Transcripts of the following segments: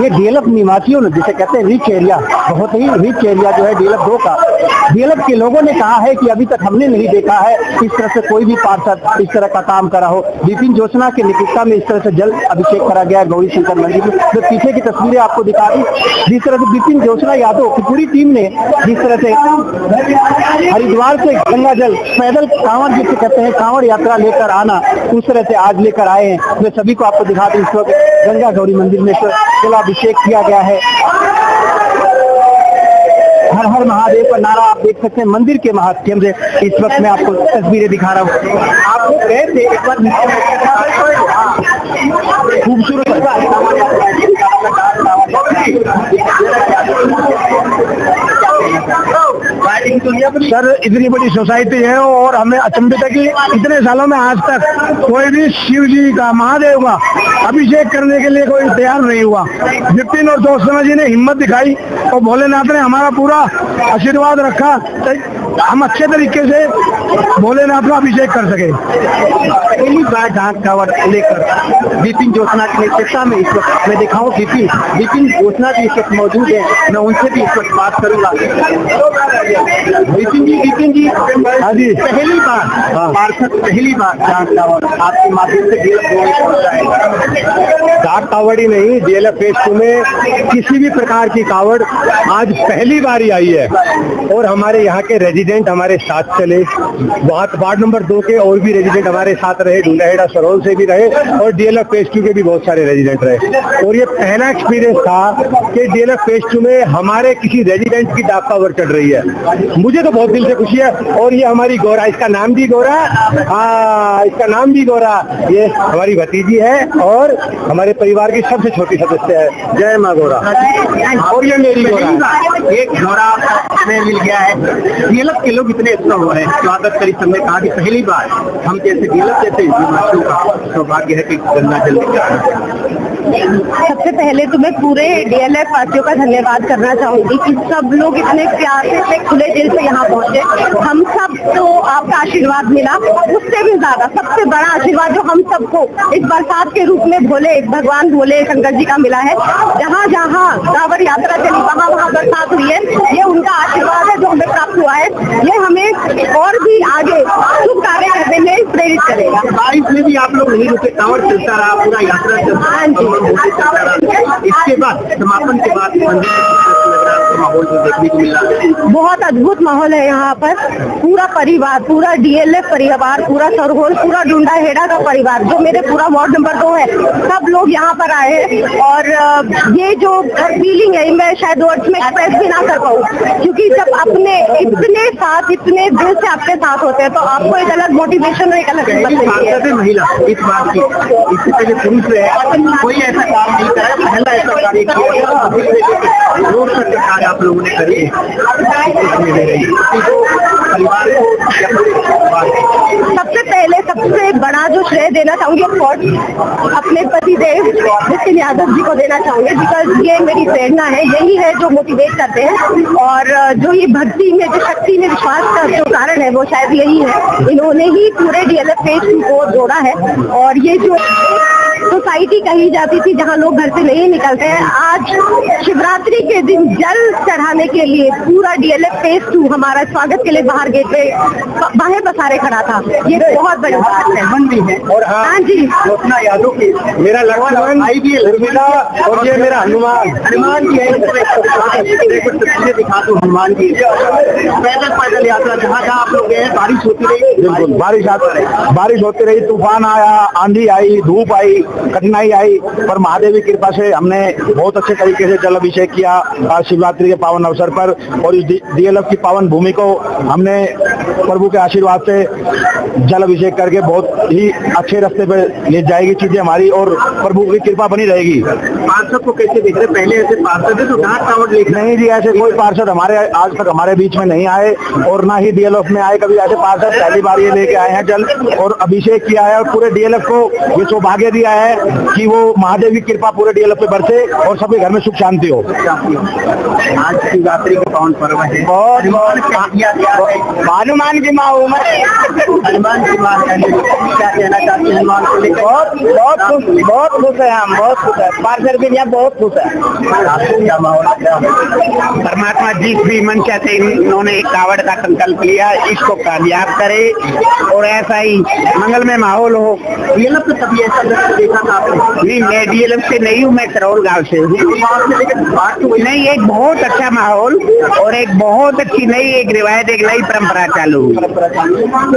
ये डीएलएफ निवासियों ने जिसे कहते हैं रिच एरिया, बहुत ही रिच एरिया जो है डीएलएफ 2 का, डीएलएफ के लोगों ने कहा है कि अभी तक हमने नहीं देखा है इस तरह से कोई भी पार्षद इस तरह का काम करा हो। विपिन जोशना की निकटता में इस तरह से जल अभिषेक करा गया गौरी शंकर मंदिर में। तो पीछे की तस्वीरें आपको दिखा दी, जिस तरह से विपिन जोशना यादव की पूरी टीम ने जिस तरह से हरिद्वार से गंगा जल पैदल कांवड़ जिसे कहते हैं कांवड़ यात्रा लेकर आना, उस तरह से आज लेकर आए हैं। वे सभी को आपको दिखा दें, इस वक्त गंगा गौरी मंदिर में जलाभिषेक किया गया है। हर हर महादेव का नारा आप देख सकते हैं मंदिर के माध्यम से। इस वक्त मैं आपको तस्वीरें दिखा रहा हूँ। आपको गए थे एक बार खूबसूरत सर, इतनी बड़ी सोसाइटी है और हमें अचंभित है कि इतने सालों में आज तक कोई भी शिव जी का महादेव का अभिषेक करने के लिए कोई तैयार नहीं हुआ। विपिन और जोशना जी ने हिम्मत दिखाई और भोलेनाथ ने हमारा पूरा आशीर्वाद रखा, हम अच्छे तरीके से भोलेनाथ का अभिषेक कर सके। पहली बार डाक कावड़ लेकर विपिन जोशना की नेतृत्व में इस वक्त मैं दिखाऊं विपिन जोशना भी इस वक्त मौजूद है, मैं उनसे भी इस वक्त बात करूंगा। विपिन जी हाँ जी, पहली बार पार्षद, पहली बार डाक कावड़ आपके माध्यम से डीएलएफ पहुंचा है। डाक कावड़ ही नहीं, डीएलएफ फेज 2 में किसी भी प्रकार की कावड़ आज पहली बार ही आई है और हमारे यहाँ के रेजिडेंट हमारे साथ चले। वार्ड नंबर 2 के और भी रेजिडेंट हमारे साथ रहे, ढूंढाहेड़ा सरोल से भी रहे और डीएलएफ फेज 2 के भी बहुत सारे रेजिडेंट रहे। और ये पहला एक्सपीरियंस था कि डीएलएफ फेज 2 में हमारे किसी रेजिडेंट की डाक कावड़ चढ़ रही है। मुझे तो बहुत दिल से खुशी है। और ये हमारी गौरा, इसका नाम भी गौरा, हाँ इसका नाम भी गौरा, ये हमारी भतीजी है और हमारे परिवार की सबसे छोटी सदस्य है। जय माँ गौरा। और ये मेरी गौरा, एक गौरा में मिल गया है। डीएलएफ के लोग इतने उत्सव हो रहे हैं, स्वागत करी सबने कहा कि पहली बार हम जैसे डीएलएफ जैसे निवासियों का सौभाग्य है कि गंगा जल। सबसे पहले तो मैं पूरे डीएलएफ वासियों का धन्यवाद करना चाहूंगी कि सब लोग इतने प्यार से, इतने खुले दिल से यहाँ पहुँचे। हम सब तो आपका आशीर्वाद मिला, उससे भी ज्यादा सबसे बड़ा आशीर्वाद जो हम सबको इस बरसात के रूप में भगवान भोले शंकर जी का मिला है। जहाँ जहाँ कांवड़ यात्रा चली वहाँ बरसात हुई है, ये उनका आशीर्वाद है जो हमें प्राप्त हुआ है। ये हमें और भी आगे शुभ कार्य करने में प्रेरित करेगा। बारिश में भी आप लोग नहीं रुके, कांवड़ चलता रहा, पूरा यात्रा चलता रहा। इसके बाद समापन के बाद माहौल जो देखने को मिला, बहुत अद्भुत माहौल है यहाँ पर। पूरा परिवार, पूरा डीएलएफ परिवार, पूरा सरोल, पूरा ढूंढाहेड़ा का परिवार जो मेरे पूरा वार्ड नंबर 2 है, सब लोग यहाँ पर आए हैं। और ये जो फीलिंग है मैं शायद वर्ड्स में एक्सप्रेस भी ना कर पाऊँ, क्योंकि जब अपने इतने साथ, इतने दिल से आपके साथ होते हैं तो आपको एक अलग मोटिवेशन और एक अलग महिला इस बात की, इससे पहले पुरुष है कोई ऐसा काम नहीं करा, पहला ऐसा कार्य किया रोड तक कार्य आप लोगों ने करी है। सबसे पहले सबसे बड़ा जो श्रेय देना चाहूंगी अपने पतिदेव विपिन यादव जी को देना चाहूंगी, बिकॉज ये मेरी प्रेरणा है, यही है जो मोटिवेट करते हैं। और जो ये भक्ति में, जो शक्ति में विश्वास का जो कारण है वो शायद यही है, इन्होंने ही पूरे डीएलएफ फेज को जोड़ा है। और ये जो सोसाइटी कही जाती थी जहाँ लोग घर से नहीं निकलते हैं, आज शिवरात्रि के दिन जल चढ़ाने के लिए पूरा डीएलएफ फेज 2 हमारा स्वागत के लिए बाहर गेट पे बाहर पसारे खड़ा था। ये बहुत बड़ी बात है। और हाँ जी, जोशना यादव की मेरा लक्ष्मण भाई भी है और ये मेरा हनुमान जी है। तस्वीरें दिखा दो हनुमान जी पैदल यात्रा, जहाँ जहाँ आप लोग गए, बारिश होती रही, बिल्कुल बारिश होती रही, तूफान आया, आंधी आई, धूप आई, कठिनाई आई, पर महादेव की कृपा से हमने बहुत अच्छे तरीके से जल अभिषेक किया शिवरात्रि के पावन अवसर पर। और इस डीएलएफ की पावन भूमि को हमने प्रभु के आशीर्वाद से जल अभिषेक करके बहुत ही अच्छे रास्ते पे ले जाएगी चीजें हमारी और प्रभु की कृपा बनी रहेगी। पार्षद को कैसे देख रहे, पहले ऐसे पार्षद है तो डाक कावड़ लेकर नहीं जी, ऐसे कोई पार्षद हमारे आज तक हमारे बीच में नहीं आए और ना ही डीएलएफ में आए कभी ऐसे पार्षद। पहली बार ये लेके आए हैं जल और अभिषेक किया है और पूरे डीएलएफ को ये सौभाग्य दिया है कि वो महादेव की कृपा पूरे डीएलएफ पे बरसे और सबके घर में सुख शांति हो। आज शिवरात्रि का पावन पर्व है, बहुत हनुमान की माँ हूँ मैं। हनुमान की माँ क्या कहना चाहते हैं हनुमान को लेकर? बहुत खुश है, हम बहुत खुश है, पार्षद भी यहाँ बहुत खुश है। आपको क्या माहौल है? परमात्मा जिस भी मंशा से इन्होंने एक कावड़ का संकल्प लिया, इसको कामयाब करे और ऐसा ही मंगलमय माहौल हो। डीएलएफ तो कभी ऐसा दृश्य देखा था आपने? नहीं, मैं डीएलएफ से नहीं हूँ, मैं करौल गांव से हूँ। नहीं, एक बहुत अच्छा माहौल और एक बहुत अच्छी नई एक रिवायत, एक नई परंपरा चालू हुई।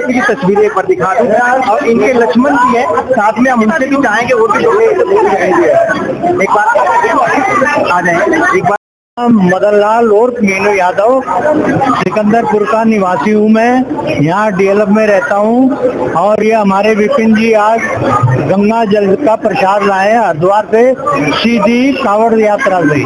की तस्वीरें एक बार दिखा दूं, और इनके लक्ष्मण भी है साथ में, हम उनसे भी चाहेंगे वो भी एक बार आ जाए। एक बार मदन लाल उर्फ मीनू यादव, सिकंदरपुर का निवासी हूँ मैं, यहाँ डीएलएफ में रहता हूँ। और ये हमारे विपिन जी आज गंगा जल का प्रसाद लाए हैं हरिद्वार से सीधी कांवड़ यात्रा से।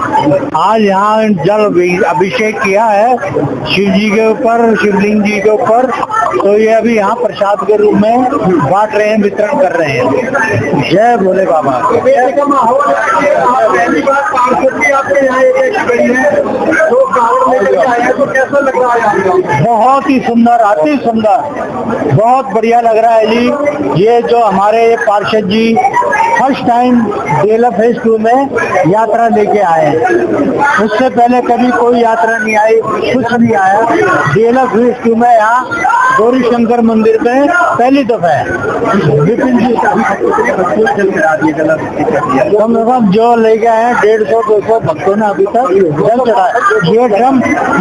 आज यहाँ जल अभिषेक किया है शिव जी के ऊपर, शिवलिंग जी के ऊपर, तो ये अभी यहाँ प्रसाद के रूप में बांट रहे हैं, वितरण कर रहे हैं। जय भोले बाबा। तो कावड़ लेकर आए हैं, तो कैसा लग रहा है आपको? बहुत ही सुंदर, अति सुंदर, बहुत बढ़िया लग रहा है जी। ये जो हमारे पार्षद जी फर्स्ट टाइम डीएलएफ फेज 2 में यात्रा लेके आए हैं, उससे पहले कभी कोई यात्रा नहीं आई, कुछ नहीं आया। डीएलएफ फेज 2 में यहाँ गौरी शंकर मंदिर में पहली दफा है। विपिन जी कम से कम जो लेके आए हैं 150-200 भक्तों ने अभी तक जल चढ़ाया।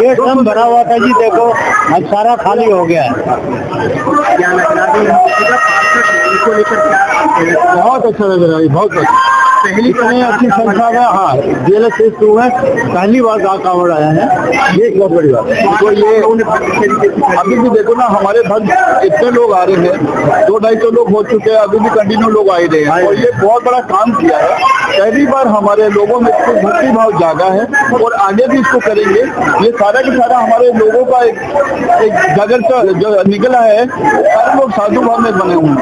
ये ड्रम भरा हुआ था जी, देखो अब सारा खाली हो गया है। क्या लग रहा है को लेकर? क्या बहुत अच्छा लग रहा है, बहुत अच्छा। पहली इतनी अच्छी संख्या में, हाँ, डीएलएफ फेज 2 में पहली बार कांवड़ आया है, ये बहुत बड़ी बात है। तो ये अभी भी देखो ना, हमारे भक्त इतने लोग आ रहे हैं, 200-250 लोग हो चुके हैं, अभी भी कंटिन्यू लोग आ ही रहे हैं। और ये बहुत बड़ा काम किया है, पहली बार हमारे लोगों में भक्ति भाव जागा है और आगे भी इसको करेंगे। ये सारा का सारा हमारे लोगों का एक जगत का जो निकला है, सारे लोग साधु भाव में बने हुए हैं।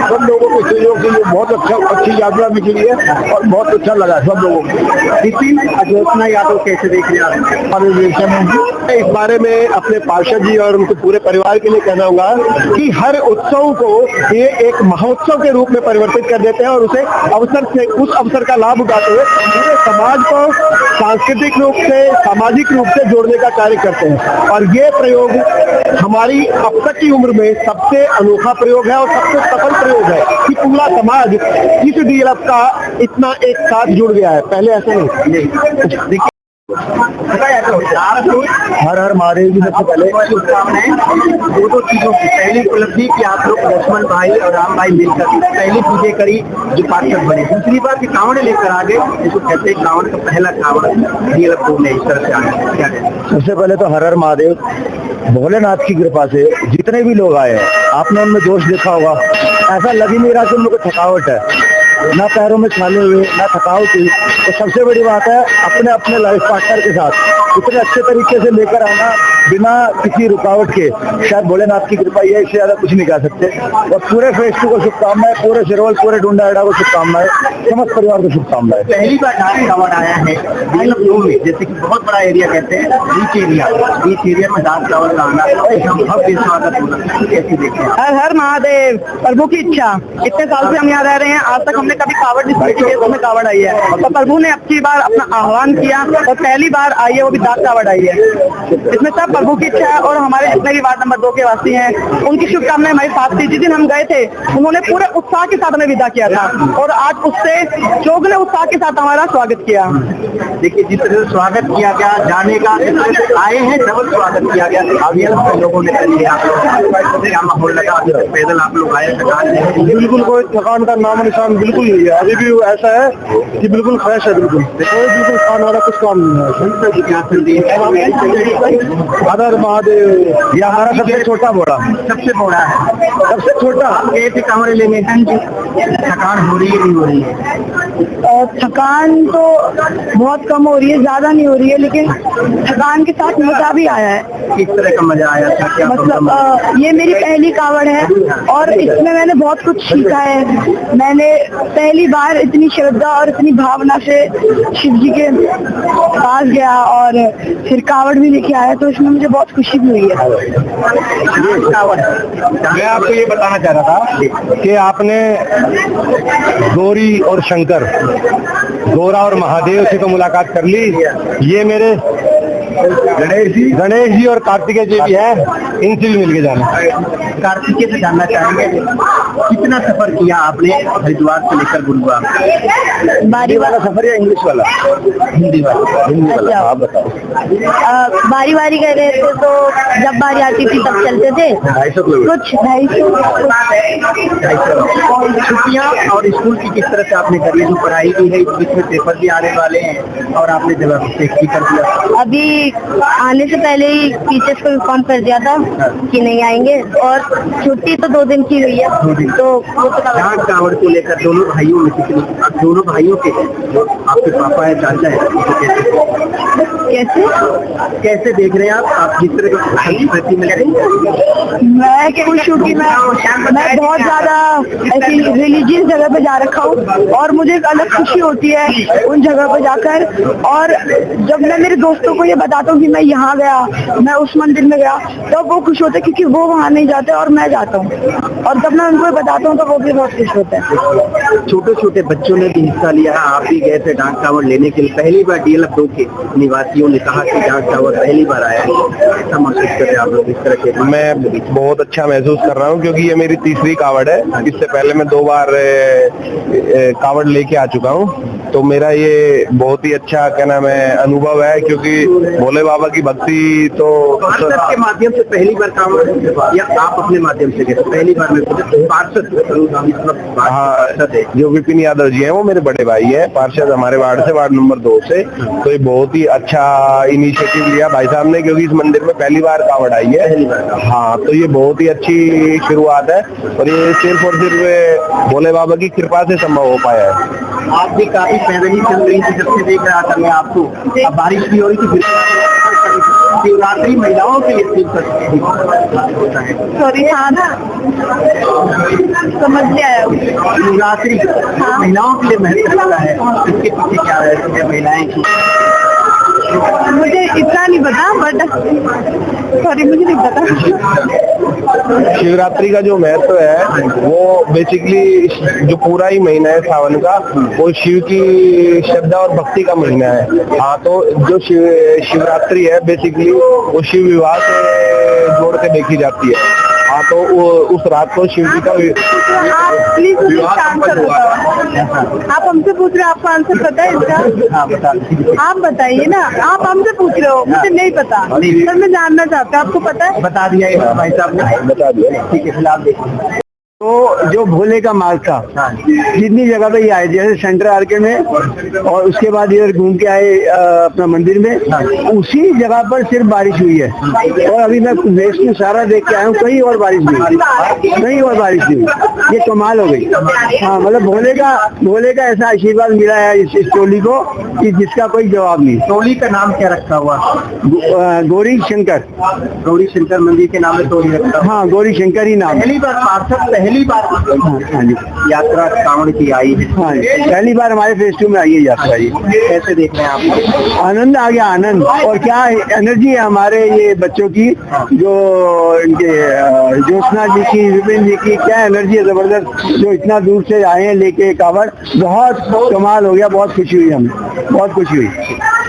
सब लोगों के सहयोग से ये बहुत अच्छी यात्रा निकली है और बहुत अच्छा लगा सब लोगों को। नितिन अजोत्ना यादव कैसे देख रहे हैं आप? इस बारे में अपने पार्षद जी और उनके पूरे परिवार के लिए कहना होगा कि हर उत्सव को ये एक महोत्सव के रूप में परिवर्तित कर देते हैं और उसे उस अवसर का लाभ उठाते हुए पूरे समाज को सांस्कृतिक रूप से, सामाजिक रूप से जोड़ने का कार्य करते हैं। और ये प्रयोग हमारी अब तक की उम्र में सबसे अनोखा प्रयोग है और सबसे सफल प्रयोग है कि पूरा समाज इस डीएलएफ का इतना एक साथ जुड़ गया है। पहले ऐसा नहीं। देखिए, हर हर महादेव जी। सबसे पहले दो चीजों की पहली उपलब्धि कि आप लोग लक्ष्मण भाई और राम भाई मिलकर पहली पूजा करी जो पार्षद बने। दूसरी बात कि कांवड़ लेकर आ गए, जिसको कहते हैं कांवड़ का पहला कांवड़ डीएलएफ में इस तरह से आ गया। क्या कहते? सबसे पहले तो हर हर महादेव, भोलेनाथ की कृपा से जितने भी लोग आए हैं, आपने उनमें जोश देखा होगा। ऐसा लग ही नहीं रहा कि उन लोगों को थकावट है, ना पैरों में छाले हुए, ना थकावट हुई। तो सबसे बड़ी बात है अपने अपने लाइफ पार्टनर के साथ इतने अच्छे तरीके से लेकर आना बिना किसी रुकावट के, शायद भोलेनाथ की कृपा ये, इससे ज्यादा कुछ नहीं कह सकते। और पूरे फेज 2 को शुभकामनाएं, पूरे सिरवल, पूरे डुंडा को शुभकामनाएं, समस्त परिवार को शुभकामनाएं। पहली बार कांवड़ आया है डीएलएफ में, जैसे कि बहुत बड़ा एरिया कहते हैं, बीच एरिया में डांस कांवड़ का आना भव्य स्वागत होना, कैसे देखते हैं? हर हर महादेव, प्रभु की इच्छा। इतने साल से हम यहाँ रह रहे हैं, आज तक हमने कभी कावड़ नहीं की है, तो कावड़ आई है। तो प्रभु ने अच्छी बार अपना आह्वान किया और पहली बार आई है, वो भी डाक कावड़ आई है। इसमें सब प्रभु की इच्छा है और हमारे जितने भी वार्ड नंबर 2 के वासी हैं उनकी शुभकामनाएं हमारे साथ थी। जिस दिन हम गए थे उन्होंने पूरे उत्साह के साथ हमें विदा किया था और आज उससे चौगुने उत्साह के साथ हमारा स्वागत किया। देखिए, जिस तरह से स्वागत किया गया, जाने का आए हैं डबल स्वागत किया गया। लोगों ने क्या माहौल लगा? पैदल आप लोग आए, बिल्कुल कोई थकान का नाम निशान बिल्कुल नहीं है। अभी भी ऐसा है कि बिल्कुल फ्रेश है, बिल्कुल बिल्कुल खाने वाला कुछ काम नहीं है। हर महादेव, ये हमारा सबसे छोटा घोड़ा, सबसे बड़ा है, सबसे छोटा। गए थे कांवड़ लेने, थकान हो रही है नहीं हो रही है? थकान तो बहुत कम हो रही है, ज्यादा नहीं हो रही है, लेकिन थकान के साथ मजा भी आया है। किस तरह का मजा आया था? क्या मतलब ये मेरी पहली कावड़ है और इसमें मैंने बहुत कुछ सीखा है। मैंने पहली बार इतनी श्रद्धा और इतनी भावना से शिव जी के पास गया और फिर कावड़ भी लेके आया, तो इसमें मुझे बहुत खुशी भी हुई है। मैं आपको ये बताना चाह रहा था कि आपने गौरी और शंकर, गौरा और महादेव से तो मुलाकात कर ली, ये मेरे गणेश जी और कार्तिकेय जी भी है, इनसे भी मिलके जाना। कार्तिकेय से जानना चाहेंगे कितना सफर किया आपने हरिद्वार से लेकर गुरुद्वारा? बारी वाला सफर या इंग्लिश वाला? हिंदी वाला। हिंदी वाला। अच्छा। आप बताओ। बारी बारी गए थे, तो जब बारी आती थी तब चलते थे, 250 किलोमीटर। कुछ 250। छुट्टियाँ और स्कूल की किस तरह से आपने करी? जो पढ़ाई की है, इस बीच में पेपर भी आने वाले हैं और आपने जगह भी कर दिया। अभी आने से पहले ही टीचर्स को इन्फॉर्म कर दिया था कि नहीं आएंगे, और छुट्टी तो 2 दिन की हुई है, तो वो तो डाक कावड़ को लेकर दोनों भाइयों में कितनी, अब दोनों भाइयों के जो आपके पापा है, चाचा है, कैसे कैसे देख रहे हैं आप जिस तरह की प्रति मिल रही है? मैं खुश हूँ कि मैं बहुत ज्यादा ऐसी रिलीजियस जगह पे जा रखा हूँ, और मुझे एक अलग खुशी होती है उन जगह पे जाकर। और जब मैं मेरे दोस्तों को ये बताता हूँ कि मैं यहाँ गया, मैं उस मंदिर में गया, तो वो खुश होते हैं, क्योंकि वो वहाँ नहीं जाते और मैं जाता हूँ, और जब मैं उनको बताता हूँ तो वो भी बहुत खुश होते हैं। छोटे छोटे बच्चों ने भी हिस्सा लिया है, आप भी गए थे डाक कावड़ लेने के लिए। पहली बार DLF 2 के निवासियों ने कहा कि डाक कावड़ पहली बार आया है, ऐसा महसूस कर रहे हैं आप लोग इस तरह के? मैं बहुत अच्छा महसूस कर रहा हूँ, क्योंकि ये मेरी तीसरी कावड़ है। इससे पहले मैं 2 बार कावड़ लेके आ चुका हूँ, तो मेरा ये बहुत ही अच्छा क्या नाम है अनुभव है, क्योंकि भोले बाबा की भक्ति तो पार्षद के माध्यम से पहली बार कावड़, या आप अपने माध्यम से गए? पहली बार में पार्षद, हाँ, जो विपिन यादव जी हैं वो मेरे बड़े भाई है, पार्षद हमारे वार्ड से, वार्ड नंबर 2 से। तो ये बहुत ही अच्छा इनिशिएटिव लिया भाई साहब ने, क्योंकि इस मंदिर में पहली बार कावड़ आई है। हाँ, तो ये बहुत ही अच्छी शुरुआत है, और ये सिर्फ और सिर्फ भोले बाबा की कृपा से संभव हो पाया है। आप भी काफी पैदल चल रही थी, जब से देख रहा था मैं आपको। अब बारिश भी हो रही थी, शिवरात्रि महिलाओं के लिए होता है। सॉरी, हाँ ना, समझ नहीं आया। शिवरात्रि महिलाओं के लिए महत्व रखता है, इसके पीछे क्या रहती है महिलाएं की? मुझे इतना नहीं पता, बट सॉरी, मुझे नहीं पता। शिवरात्रि का जो महत्व है वो बेसिकली जो पूरा ही महीना है सावन का, वो शिव की श्रद्धा और भक्ति का महीना है। हाँ, तो जो शिवरात्रि है बेसिकली वो शिव विवाह से जोड़ के देखी जाती है। हाँ, तो वो उस रात को शिव जी का आप प्लीज मुझे आंसर बताओ। आप हमसे पूछ रहे हो, आपको आंसर पता है इसका? हाँ, बता दीजिए। आप बताइए ना, आप हमसे पूछ रहे हो, मुझे नहीं पता, सर मैं जानना चाहता हूँ, आपको पता है? बता दिया भाई साहब ने, बता दिया। ठीक है, फिलहाल देखिए। तो जो भोले का मार्ग था, जितनी जगह पे ये आए, जैसे सेंट्रल आर्के में, और उसके बाद इधर घूम के आए अपना मंदिर में, उसी जगह पर सिर्फ बारिश हुई है। और अभी मैं देश में सारा देख के आया हूँ, कहीं और बारिश नहीं, कहीं और बारिश नहीं। ये कमाल हो गई। हाँ, मतलब भोले का ऐसा आशीर्वाद मिला है इस टोली को कि जिसका कोई जवाब नहीं। टोली का नाम क्या रखा हुआ? गौरी शंकर। गौरी शंकर मंदिर के नाम में टोली रखा। हाँ, गौरी शंकर ही नाम। पहली बार पार्षद, पहली बार यात्रा कांवड़ की आई है। हाँ, पहली बार हमारे फेज 2 में आई है यात्रा। ये कैसे देख रहे हैं आप? आनंद आ गया, आनंद। और क्या एनर्जी है हमारे ये बच्चों की, जो इनके ज्योत्सना जी की, विपिन जी की, क्या एनर्जी है जबरदस्त, जो इतना दूर से आए हैं लेके कावड़। बहुत कमाल हो गया, बहुत खुशी हुई, हमें बहुत खुशी हुई।